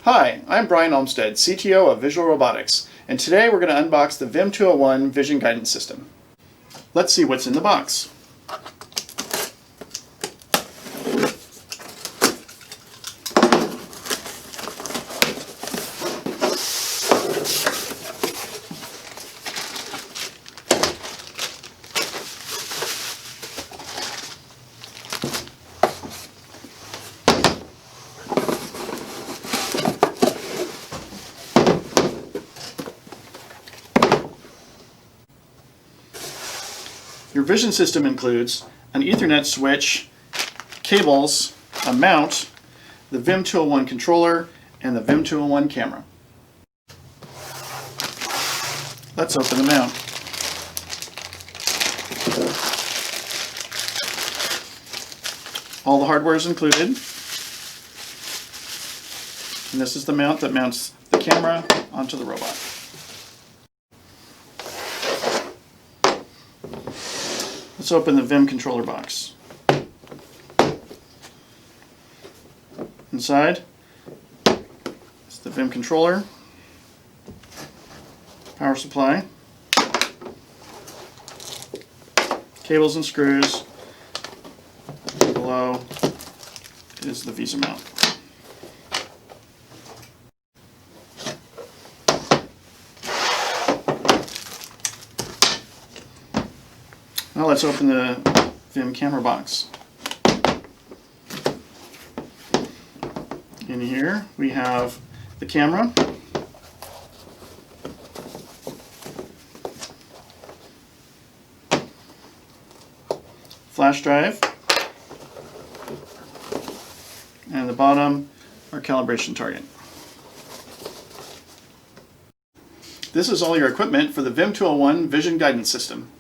Hi, I'm Brian Olmsted, CTO of Visual Robotics, and today we're going to unbox the VIM201 Vision Guidance System. Let's see what's in the box. Your vision system includes an Ethernet switch, cables, a mount, the VIM201 controller, and the VIM201 camera. Let's open the mount. All the hardware is included. And this is the mount that mounts the camera onto the robot. Let's open the VIM controller box. Inside is the VIM controller, power supply, cables and screws. Below is the Visa mount. Now let's open the VIM camera box. In here we have the camera, flash drive, and the bottom our calibration target. This is all your equipment for the VIM201 Vision Guidance System.